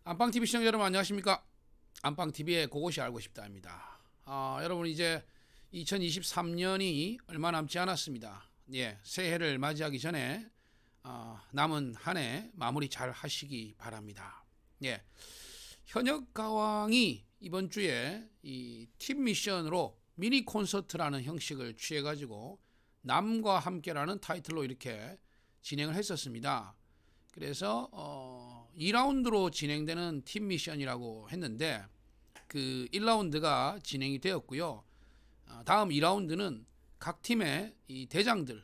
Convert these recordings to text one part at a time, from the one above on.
안방TV 시청자 여러분 안녕하십니까? 안방TV의 그것이 알고 싶다입니다. 여러분 이제 2023년이 얼마 남지 않았습니다. 예, 새해를 맞이하기 전에 남은 한 해 마무리 잘 하시기 바랍니다. 예, 현역 가왕이 이번 주에 이 팀 미션으로 미니 콘서트라는 형식을 취해가지고 남과 함께라는 타이틀로 이렇게 진행을 했었습니다. 그래서 2라운드로 진행되는 팀 미션이라고 했는데 그 1라운드가 진행이 되었고요. 다음 2라운드는 각 팀의 이 대장들,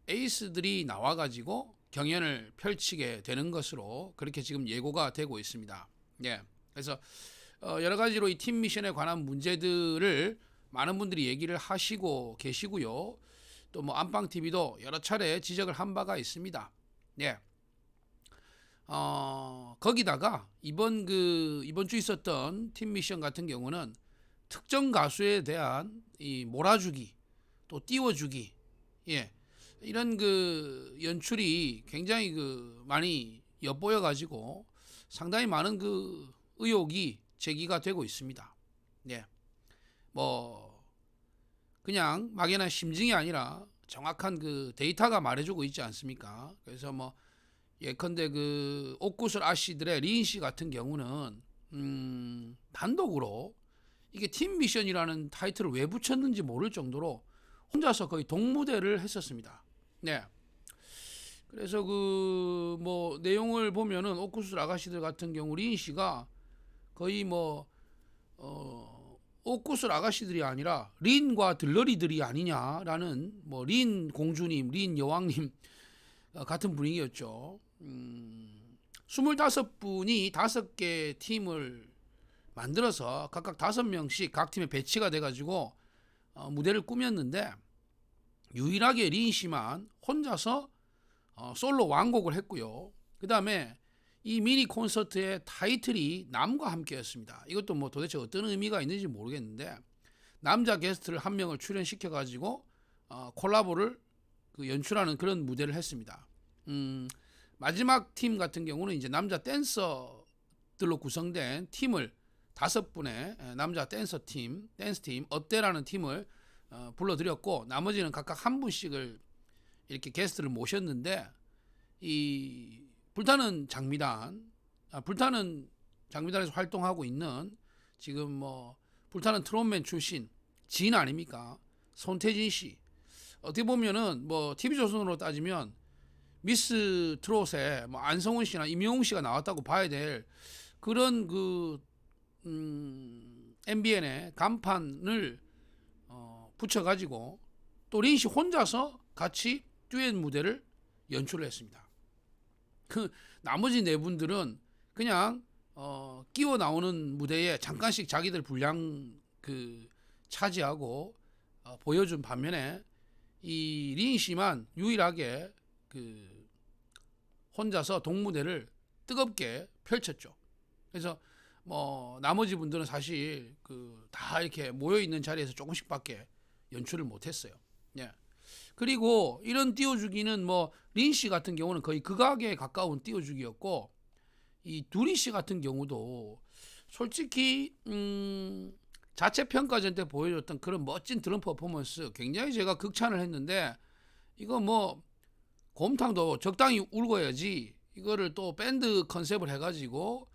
에이스들이 나와가지고 경연을 펼치게 되는 것으로 그렇게 지금 예고가 되고 있습니다. 예, 그래서 여러 가지로 이 팀 미션에 관한 문제들을 많은 분들이 얘기를 하시고 계시고요. 또 뭐 안방 TV도 여러 차례 지적을 한 바가 있습니다. 예. 거기다가 이번 주 있었던 팀 미션 같은 경우는 특정 가수에 대한 이 몰아주기 또 띄워주기, 예, 이런 그 연출이 굉장히 많이 엿보여 가지고 상당히 많은 의혹이 제기가 되고 있습니다. 예, 뭐 그냥 막연한 심증이 아니라 정확한 데이터가 말해주고 있지 않습니까? 그래서 뭐 예컨대 옥구슬 아씨들의 리인 씨 같은 경우는 단독으로 이게 팀 미션이라는 타이틀을 왜 붙였는지 모를 정도로 혼자서 거의 동무대를 했었습니다. 네. 그래서 뭐 내용을 보면은 옥구슬 아가씨들 같은 경우 리인 씨가 거의 옥구슬 아가씨들이 아니라 린과 들러리들이 아니냐라는 뭐 린 공주님, 린 여왕님 같은 분위기였죠. 25분이 5개 팀을 만들어서 각각 5명씩 각 팀에 배치가 돼가지고 무대를 꾸몄는데 유일하게 린 씨만 혼자서 솔로 완곡을 했고요. 그 다음에 이 미니 콘서트의 타이틀이 남과 함께였습니다. 이것도 뭐 도대체 어떤 의미가 있는지 모르겠는데 남자 게스트를 한 명을 출연시켜가지고 콜라보를 연출하는 그런 무대를 했습니다. 마지막 팀 같은 경우는 이제 남자 댄서들로 구성된 팀을 5분의 남자 댄스 팀 어때라는 팀을 불러드렸고 나머지는 각각 한 분씩을 이렇게 게스트를 모셨는데 이 불타는 장미단에서 활동하고 있는 지금 뭐 불타는 트롯맨 출신 진 아닙니까? 손태진 씨. 어떻게 보면은 뭐 TV조선으로 따지면 미스 트롯에 뭐 안성훈 씨나 임영웅 씨가 나왔다고 봐야 될 그런 MBN의 간판을 붙여가지고 또 린 씨 혼자서 같이 듀엣 무대를 연출을 했습니다. 나머지 네 분들은 그냥 끼워 나오는 무대에 잠깐씩 자기들 분량 차지하고 보여준 반면에 이 린 씨만 유일하게 혼자서 동무대를 뜨겁게 펼쳤죠. 그래서 뭐 나머지 분들은 사실 다 이렇게 모여 있는 자리에서 조금씩밖에 연출을 못했어요. 예. 그리고 이런 띄워주기는 뭐 린 씨 같은 경우는 거의 극악에 가까운 띄워주기였고 이 두리 씨 같은 경우도 솔직히 자체 평가전 때 보여줬던 그런 멋진 드럼 퍼포먼스 굉장히 제가 극찬을 했는데 이거 뭐 곰탕도 적당히 울고야지 이거를 또 밴드 컨셉을 해가지고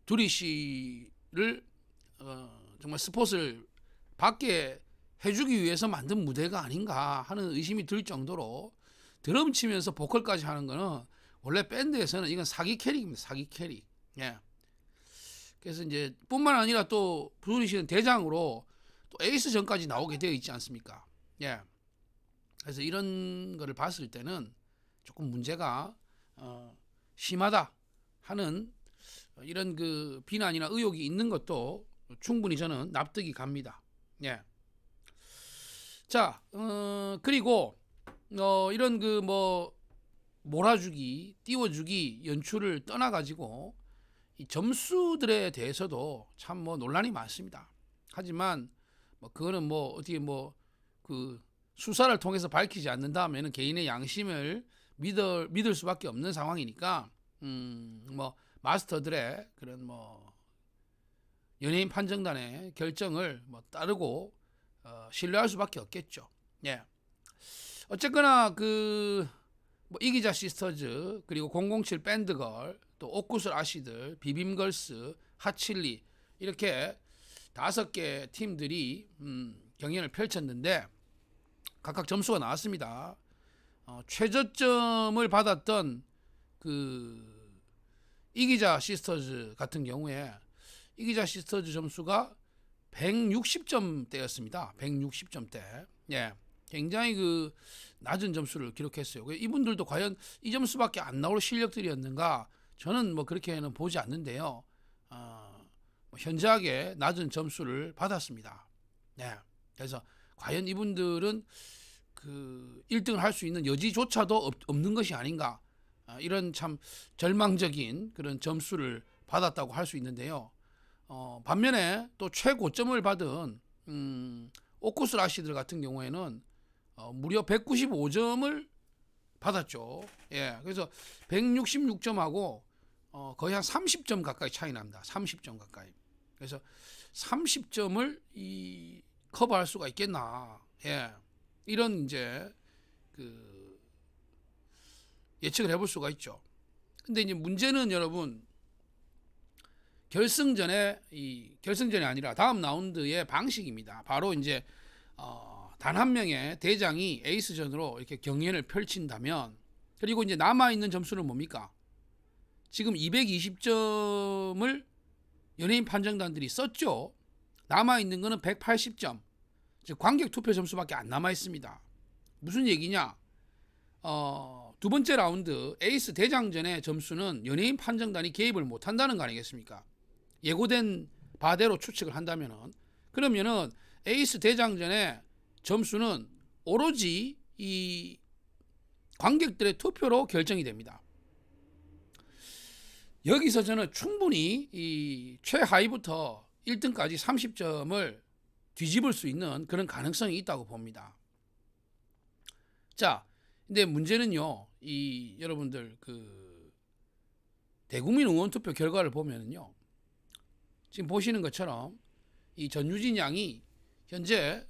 두리 씨를 정말 스폿을 받게 해주기 위해서 만든 무대가 아닌가 하는 의심이 들 정도로 드럼 치면서 보컬까지 하는 거는 원래 밴드에서는 이건 사기 캐릭입니다. 사기 캐릭. 예. 그래서 이제 뿐만 아니라 또 두리 씨는 대장으로 또 에이스전까지 나오게 되어 있지 않습니까? 예. 그래서 이런 거를 봤을 때는 조금 문제가 심하다 하는 이런 비난이나 의혹이 있는 것도 충분히 저는 납득이 갑니다. 예. 자, 그리고 이런 몰아주기, 띄워주기 연출을 떠나가지고 이 점수들에 대해서도 참 뭐 논란이 많습니다. 하지만 뭐 그거는 뭐 어떻게 수사를 통해서 밝히지 않는다면은 개인의 양심을 믿을 수밖에 없는 상황이니까 뭐 마스터들의 그런 뭐 연예인 판정단의 결정을 뭐 따르고 신뢰할 수밖에 없겠죠. 예. 어쨌거나 뭐 이기자 시스터즈 그리고 007 밴드걸 또 옥구슬 아시들 비빔걸스 핫칠리 이렇게 5개 팀들이 경연을 펼쳤는데 각각 점수가 나왔습니다. 최저점을 받았던 이기자 시스터즈 같은 경우에 이기자 시스터즈 점수가 160점대였습니다. 160점대. 예. 굉장히 낮은 점수를 기록했어요. 이분들도 과연 이 점수밖에 안 나올 실력들이었는가? 저는 뭐 그렇게는 보지 않는데요. 현저하게 낮은 점수를 받았습니다. 네. 그래서 과연 이분들은 1등을 할 수 있는 여지조차도 없는 것이 아닌가? 이런 참 절망적인 그런 점수를 받았다고 할 수 있는데요. 반면에 또 최고점을 받은 오쿠스 라시들 같은 경우에는 무려 195점을 받았죠. 예, 그래서 166점하고 거의 한 30점 가까이 차이 납니다. 30점 가까이. 그래서 30점을 커버할 수가 있겠나? 예, 이런 이제 예측을 해볼 수가 있죠. 근데 이제 문제는 여러분 결승전이 아니라 다음 라운드의 방식입니다. 바로 이제 단 한 명의 대장이 에이스전으로 이렇게 경연을 펼친다면 그리고 이제 남아 있는 점수는 뭡니까? 지금 220점을 연예인 판정단들이 썼죠. 남아 있는 거는 180점. 즉 관객 투표 점수밖에 안 남아 있습니다. 무슨 얘기냐? 두 번째 라운드 에이스 대장전의 점수는 연예인 판정단이 개입을 못 한다는 거 아니겠습니까? 예고된 바대로 추측을 한다면은 그러면은 에이스 대장전의 점수는 오로지 이 관객들의 투표로 결정이 됩니다. 여기서 저는 충분히 이 최하위부터 1등까지 30점을 뒤집을 수 있는 그런 가능성이 있다고 봅니다. 자, 근데 문제는요, 여러분들 대국민 의원 투표 결과를 보면은요, 지금 보시는 것처럼 이 전유진 양이 현재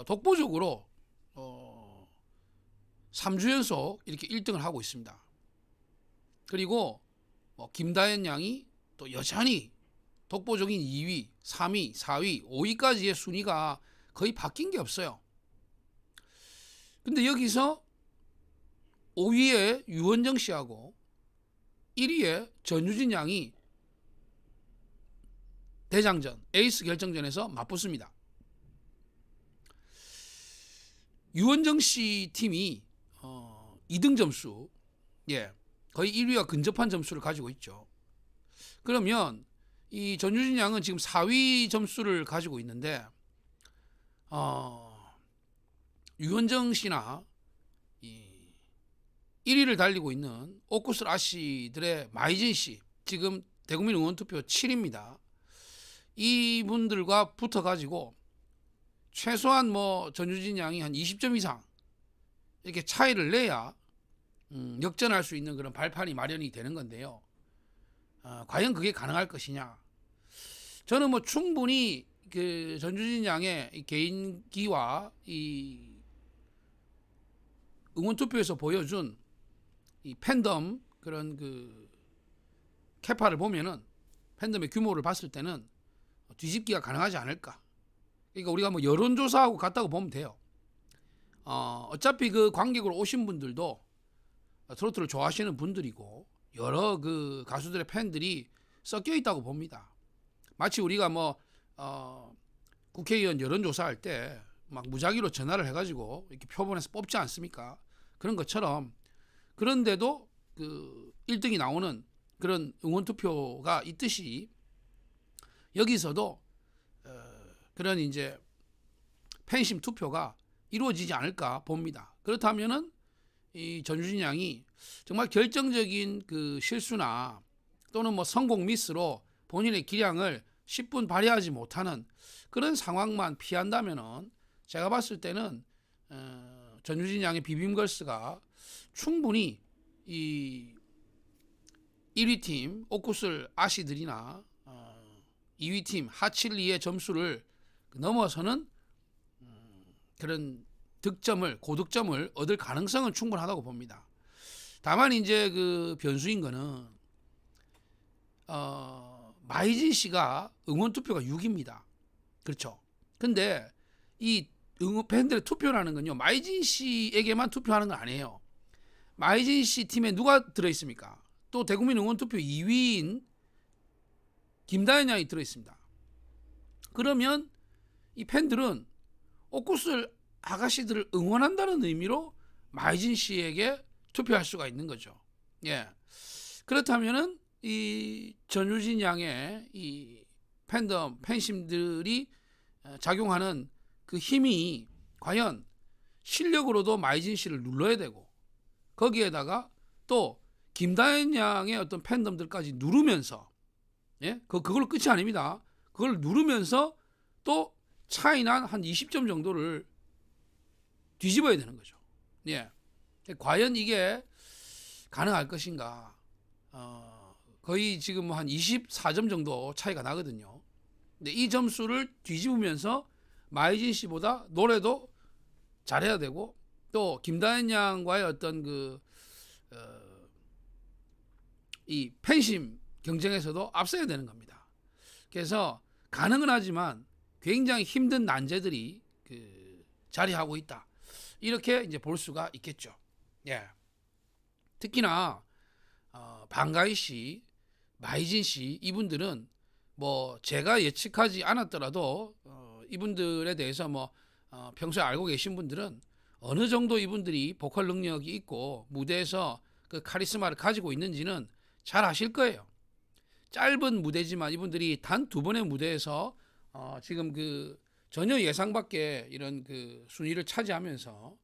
독보적으로 3주 연속 이렇게 1등을 하고 있습니다. 그리고 김다현 양이 또 여전히 독보적인 2위, 3위, 4위, 5위까지의 순위가 거의 바뀐 게 없어요. 근데 여기서 5위에 유원정 씨하고 1위에 전유진 양이 대장전, 에이스 결정전에서 맞붙습니다. 유원정 씨 팀이 2등 점수, 거의 1위와 근접한 점수를 가지고 있죠. 그러면 이 전유진 양은 지금 4위 점수를 가지고 있는데 유원정 씨나 1위를 달리고 있는 오쿠스 아씨들의 마이진 씨, 지금 대국민 의원 투표 7위입니다. 이분들과 붙어가지고 최소한 전유진 양이 한 20점 이상 이렇게 차이를 내야 역전할 수 있는 그런 발판이 마련이 되는 건데요. 과연 그게 가능할 것이냐? 저는 충분히 전유진 양의 개인기와 이 응원 투표에서 보여준 이 팬덤 그런 캐파를 보면은 팬덤의 규모를 봤을 때는 뒤집기가 가능하지 않을까. 그러니까 우리가 여론조사하고 같다고 보면 돼요. 어차피 관객으로 오신 분들도 트로트를 좋아하시는 분들이고 여러 가수들의 팬들이 섞여 있다고 봅니다. 마치 우리가 국회의원 여론조사할 때 막 무작위로 전화를 해가지고 이렇게 표본에서 뽑지 않습니까? 그런 것처럼 그런데도 1등이 나오는 그런 응원 투표가 있듯이 여기서도 그런 이제 팬심 투표가 이루어지지 않을까 봅니다. 그렇다면은 이 전유진 양이 정말 결정적인 실수나 또는 성공 미스로 본인의 기량을 10분 발휘하지 못하는 그런 상황만 피한다면은 제가 봤을 때는 전유진 양의 비빔걸스가 충분히 이 1위 팀 오쿠슬 아시들이나 2위 팀 하칠리의 점수를 넘어서는 그런 고득점을 얻을 가능성은 충분하다고 봅니다. 다만 이제 그 변수인 거는 마이진 씨가 응원 투표가 6입니다. 그렇죠. 근데 이 팬들의 투표라는 건요, 마이진 씨에게만 투표하는 건 아니에요. 마이진 씨 팀에 누가 들어있습니까? 또 대국민 응원 투표 2위인 김다현 양이 들어있습니다. 그러면 이 팬들은 오쿠슬 아가씨들을 응원한다는 의미로 마이진 씨에게 투표할 수가 있는 거죠. 예. 그렇다면은 이 전유진 양의 이 팬심들이 작용하는 그 힘이 과연 실력으로도 마이진 씨를 눌러야 되고, 거기에다가 또 김다현 양의 어떤 팬덤들까지 누르면서, 예? 그걸로 끝이 아닙니다. 그걸 누르면서 또 차이난 한 20점 정도를 뒤집어야 되는 거죠. 예. 과연 이게 가능할 것인가? 거의 지금 한 24점 정도 차이가 나거든요. 근데 이 점수를 뒤집으면서 마이진 씨보다 노래도 잘해야 되고, 또 김다현 양과의 어떤 이 팬심 경쟁에서도 앞서야 되는 겁니다. 그래서 가능은 하지만 굉장히 힘든 난제들이 자리하고 있다. 이렇게 이제 볼 수가 있겠죠. 예. 특히나 방가희 씨, 마이진 씨 이분들은 뭐 제가 예측하지 않았더라도 이분들에 대해서 뭐 평소에 알고 계신 분들은 어느 정도 이분들이 보컬 능력이 있고 무대에서 그 카리스마를 가지고 있는지는 잘 아실 거예요. 짧은 무대지만 이분들이 단 2번의 무대에서 지금 전혀 예상 밖의 이런 순위를 차지하면서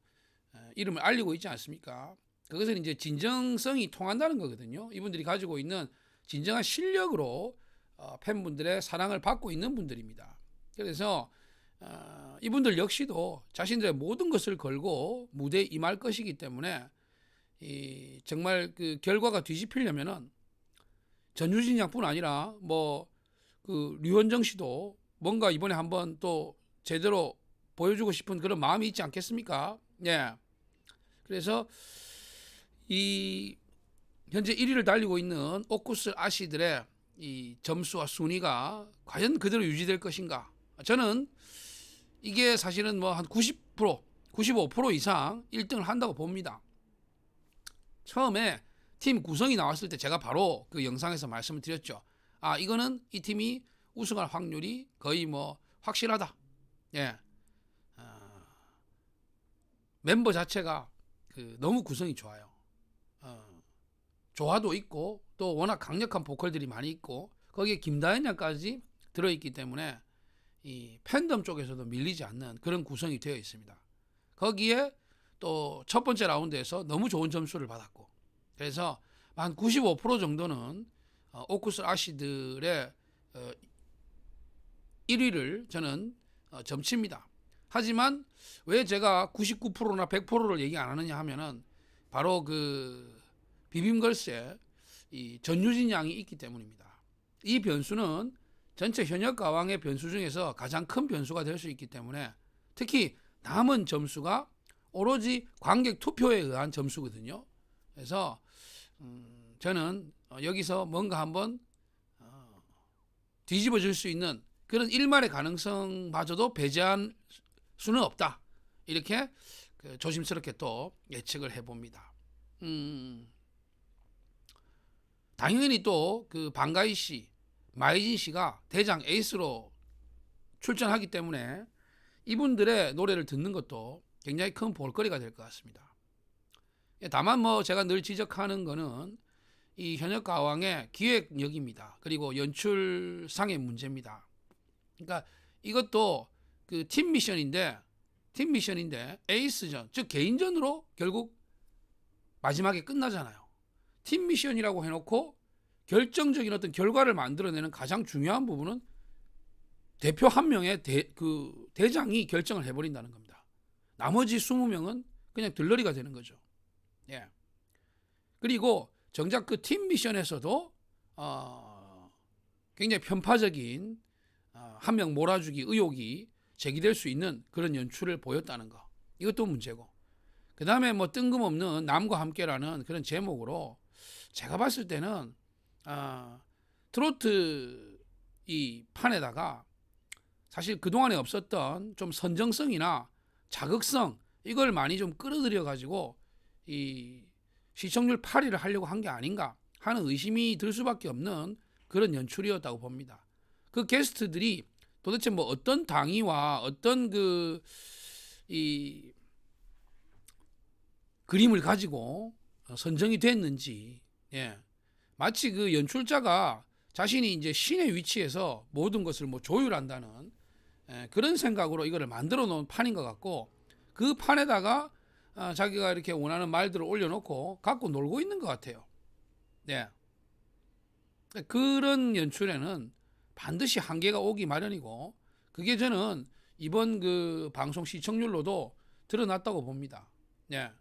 이름을 알리고 있지 않습니까? 그것은 이제 진정성이 통한다는 거거든요. 이분들이 가지고 있는 진정한 실력으로 팬분들의 사랑을 받고 있는 분들입니다. 그래서 이분들 역시도 자신들의 모든 것을 걸고 무대에 임할 것이기 때문에 정말 결과가 뒤집히려면은 전유진 양뿐 아니라 류현정 씨도 뭔가 이번에 한번 또 제대로 보여주고 싶은 그런 마음이 있지 않겠습니까? 예. 그래서 이 현재 1위를 달리고 있는 오쿠슬 아시들의 이 점수와 순위가 과연 그대로 유지될 것인가? 저는 이게 사실은 뭐 한 90%, 95% 이상 1등을 한다고 봅니다. 처음에 팀 구성이 나왔을 때 제가 바로 그 영상에서 말씀을 드렸죠. 이거는 이 팀이 우승할 확률이 거의 뭐 확실하다. 예. 멤버 자체가 너무 구성이 좋아요. 조화도 있고 또 워낙 강력한 보컬들이 많이 있고 거기에 김다현 양까지 들어있기 때문에 이 팬덤 쪽에서도 밀리지 않는 그런 구성이 되어 있습니다. 거기에 또 첫 번째 라운드에서 너무 좋은 점수를 받았고, 그래서 한 95% 정도는 오쿠슬 아시들의 1위를 저는 점칩니다. 하지만 왜 제가 99%나 100%를 얘기 안 하느냐 하면은 바로 비빔걸스에 이 전유진 양이 있기 때문입니다. 이 변수는 전체 현역 가왕의 변수 중에서 가장 큰 변수가 될 수 있기 때문에, 특히 남은 점수가 오로지 관객 투표에 의한 점수거든요. 그래서 저는 여기서 뭔가 한번 뒤집어질 수 있는 그런 일말의 가능성마저도 배제한 수는 없다. 이렇게 조심스럽게 또 예측을 해봅니다. 당연히 또 방가희 씨, 마이진 씨가 대장 에이스로 출전하기 때문에 이분들의 노래를 듣는 것도 굉장히 큰 볼거리가 될 것 같습니다. 다만 제가 늘 지적하는 거는 이 현역 가왕의 기획력입니다. 그리고 연출상의 문제입니다. 그러니까 이것도 팀 미션인데 에이스전, 즉 개인전으로 결국 마지막에 끝나잖아요. 팀 미션이라고 해놓고 결정적인 어떤 결과를 만들어내는 가장 중요한 부분은 대표 한 명의 대장이 결정을 해버린다는 겁니다. 나머지 20명은 그냥 들러리가 되는 거죠. 예. 그리고 정작 그 팀 미션에서도 굉장히 편파적인 한 명 몰아주기 의혹이 제기될 수 있는 그런 연출을 보였다는 거. 이것도 문제고. 그 다음에 뭐 뜬금없는 남과 함께라는 그런 제목으로 제가 봤을 때는 트로트 이 판에다가 사실 그동안에 없었던 좀 선정성이나 자극성 이걸 많이 좀 끌어들여 가지고 이 시청률 8위를 하려고 한 게 아닌가 하는 의심이 들 수밖에 없는 그런 연출이었다고 봅니다. 그 게스트들이 도대체 뭐 어떤 당위와 어떤 이 그림을 가지고 선정이 됐는지, 예. 마치 그 연출자가 자신이 이제 신의 위치에서 모든 것을 뭐 조율한다는 그런 생각으로 이거를 만들어 놓은 판인 것 같고, 그 판에다가 자기가 이렇게 원하는 말들을 올려놓고 갖고 놀고 있는 것 같아요. 네. 그런 연출에는 반드시 한계가 오기 마련이고, 그게 저는 이번 그 방송 시청률로도 드러났다고 봅니다. 네.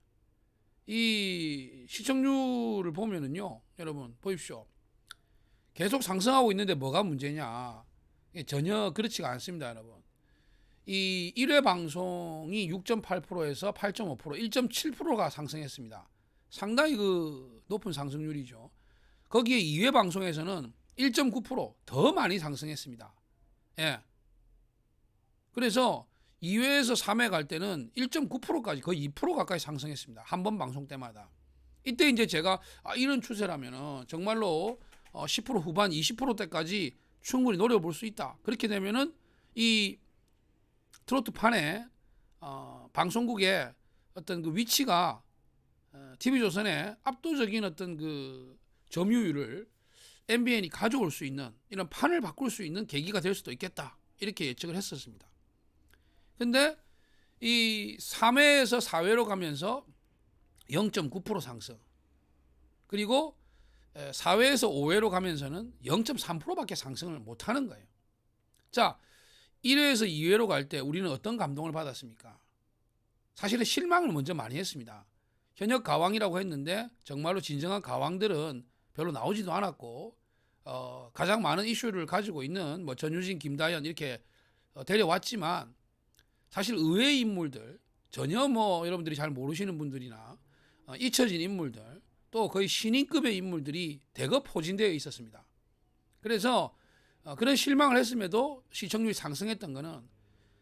이 시청률을 보면은요, 여러분 보십시오. 계속 상승하고 있는데 뭐가 문제냐? 전혀 그렇지가 않습니다, 여러분. 이 1회 방송이 6.8%에서 8.5%, 1.7%가 상승했습니다. 상당히 그 높은 상승률이죠. 거기에 2회 방송에서는 1.9%더 많이 상승했습니다. 예. 그래서 2회에서 3회 갈 때는 1.9%까지 거의 2% 가까이 상승했습니다. 한 번 방송 때마다. 이때 이제 제가 이런 추세라면은 정말로 10% 후반 20%대까지 충분히 노려볼 수 있다. 그렇게 되면은 이 트로트 판에 방송국의 어떤 그 위치가 TV조선의 압도적인 어떤 그 점유율을 MBN이 가져올 수 있는 이런 판을 바꿀 수 있는 계기가 될 수도 있겠다. 이렇게 예측을 했었습니다. 근데 이 3회에서 4회로 가면서 0.9% 상승, 그리고 4회에서 5회로 가면서는 0.3%밖에 상승을 못하는 거예요. 자, 1회에서 2회로 갈 때 우리는 어떤 감동을 받았습니까? 사실은 실망을 먼저 많이 했습니다. 현역 가왕이라고 했는데 정말로 진정한 가왕들은 별로 나오지도 않았고, 가장 많은 이슈를 가지고 있는 뭐 전유진, 김다연 이렇게 데려왔지만, 사실 의외의 인물들, 전혀 뭐 여러분들이 잘 모르시는 분들이나 잊혀진 인물들, 또 거의 신인급의 인물들이 대거 포진되어 있었습니다. 그래서 그런 실망을 했음에도 시청률이 상승했던 것은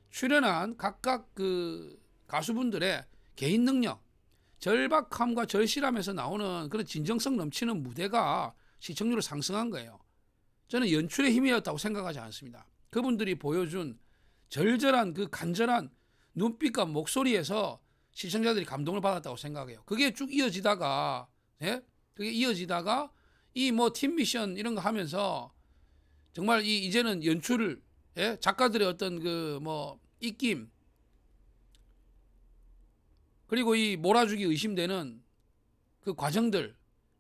출연한 각각 그 가수분들의 개인 능력, 절박함과 절실함에서 나오는 그런 진정성 넘치는 무대가 시청률을 상승한 거예요. 저는 연출의 힘이었다고 생각하지 않습니다. 그분들이 보여준 절절한 그 간절한 눈빛과 목소리에서 시청자들이 감동을 받았다고 생각해요. 그게 쭉 이어지다가, 예? 그게 이어지다가 이 뭐 팀 미션 이런 거 하면서 정말 이제는 연출을, 예? 작가들의 어떤 그 뭐 입김, 그리고 이 몰아주기 의심되는 그 과정들,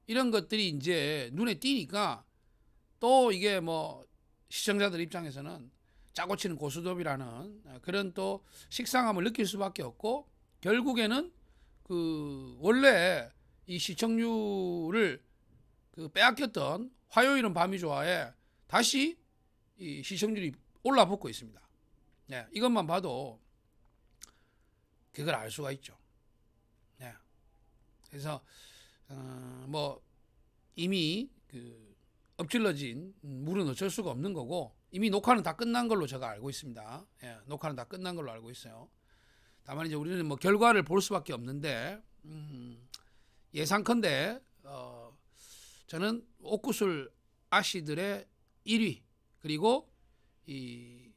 이런 것들이 이제 눈에 띄니까 또 이게 뭐 시청자들 입장에서는 짜고 치는 고스톱이라는 그런 또 식상함을 느낄 수밖에 없고, 결국에는 그 원래 이 시청률을 그 빼앗겼던 화요일은 밤이 좋아에 다시 이 시청률이 올라붙고 있습니다. 네, 이것만 봐도 그걸 알 수가 있죠. 네. 그래서 뭐 이미 그 엎질러진 물은 어쩔 수가 없는 거고, 이미 녹화는 다 끝난 걸로 제가 알고 있습니다. 예, 녹화는 다 끝난 걸로 알고 있어요. 다만 이제 우리는 뭐 결과를 볼 수밖에 없는데, 예상컨대 저는 옥구슬 아씨들의 1위, 그리고 이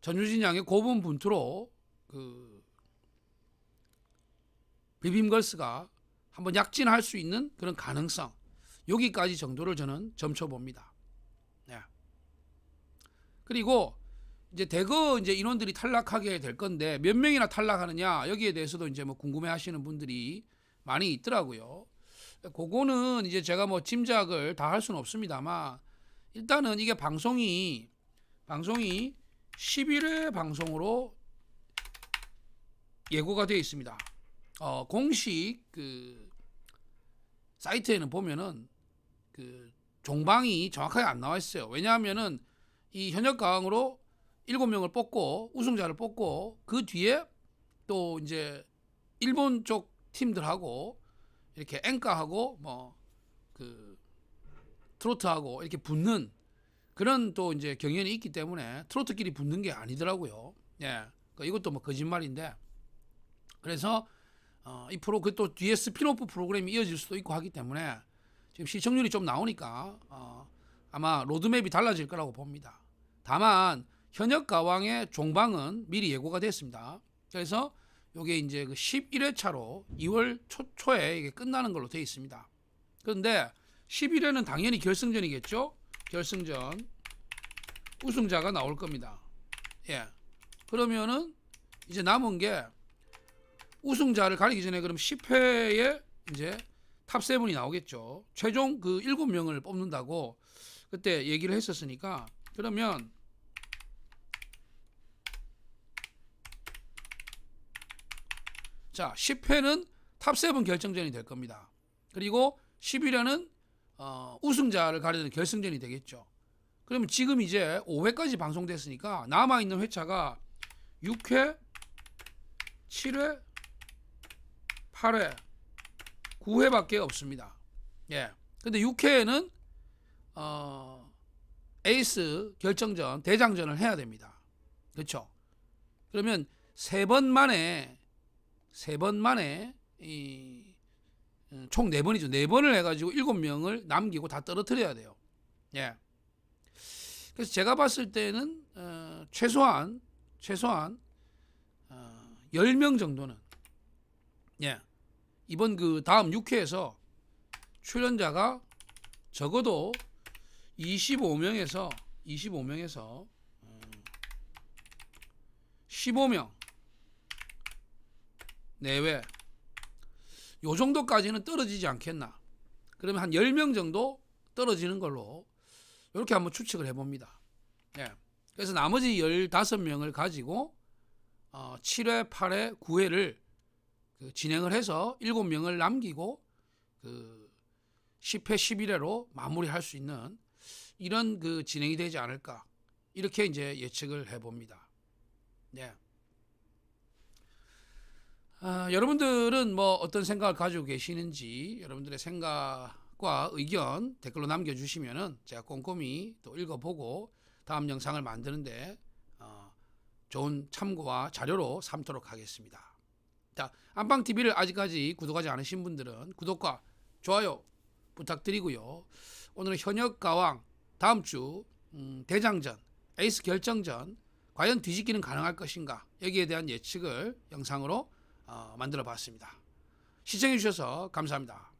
전유진 양의 고분 분투로 그 비빔걸스가 한번 약진할 수 있는 그런 가능성, 여기까지 정도를 저는 점쳐봅니다. 네. 그리고 이제 대거 이제 인원들이 탈락하게 될 건데 몇 명이나 탈락하느냐, 여기에 대해서도 이제 뭐 궁금해하시는 분들이 많이 있더라고요. 그거는 이제 제가 뭐 짐작을 다 할 수는 없습니다만, 일단은 이게 방송이 11회 방송으로 예고가 되어 있습니다. 공식 그 사이트에는 보면은 그 종방이 정확하게 안 나와 있어요. 왜냐하면은 이 현역 가왕으로 7명을 뽑고 우승자를 뽑고 그 뒤에 또 이제 일본 쪽 팀들하고 이렇게 엔카하고 뭐 그 트로트하고 이렇게 붙는 그런 또 이제 경연이 있기 때문에 트로트끼리 붙는 게 아니더라고요. 예, 그러니까 이것도 뭐 거짓말인데 그래서 이 프로 그 또 뒤에 스피노프 프로그램이 이어질 수도 있고 하기 때문에 지금 시청률이 좀 나오니까 아마 로드맵이 달라질 거라고 봅니다. 다만 현역 가왕의 종방은 미리 예고가 됐습니다. 그래서 이게 이제 그 11회차로 2월 초에 이게 끝나는 걸로 되어 있습니다. 그런데 11회는 당연히 결승전이겠죠. 결승전 우승자가 나올 겁니다. 예. 그러면은 이제 남은 게 우승자를 가리기 전에 그럼 10회에 이제 탑7이 나오겠죠. 최종 그 7명을 뽑는다고 그때 얘기를 했었으니까 그러면 자 10회는 탑7 결정전이 될 겁니다. 그리고 11회는 우승자를 가리는 결승전이 되겠죠. 그러면 지금 이제 5회까지 방송됐으니까 남아있는 회차가 6회, 7회, 8회, 9회밖에 없습니다. 예. 근데 6회에는 에이스 결정전, 대장전을 해야 됩니다. 그렇죠? 그러면 세 번 만에 총 4번이죠. 4번을 해가지고 7명을 남기고 다 떨어뜨려야 돼요. 예. 그래서 제가 봤을 때는 최소한 10명 정도는 예. 이번 그 다음 6회에서 출연자가 적어도 25명에서 15명 내외 요 정도까지는 떨어지지 않겠나. 그러면 한 10명 정도 떨어지는 걸로 이렇게 한번 추측을 해봅니다. 예. 그래서 나머지 15명을 가지고 7회, 8회, 9회를 진행을 해서 7명을 남기고 그 10회, 11회로 마무리할 수 있는 이런 그 진행이 되지 않을까. 이렇게 이제 예측을 해봅니다. 예. 여러분들은 뭐 어떤 생각을 가지고 계시는지 여러분들의 생각과 의견 댓글로 남겨주시면은 제가 꼼꼼히 또 읽어보고 다음 영상을 만드는데 좋은 참고와 자료로 삼도록 하겠습니다. 자, 안방TV를 아직까지 구독하지 않으신 분들은 구독과 좋아요 부탁드리고요. 오늘은 현역 가왕 다음 주 대장전 에이스 결정전 과연 뒤집기는 가능할 것인가 여기에 대한 예측을 영상으로 만들어 봤습니다. 시청해 주셔서 감사합니다.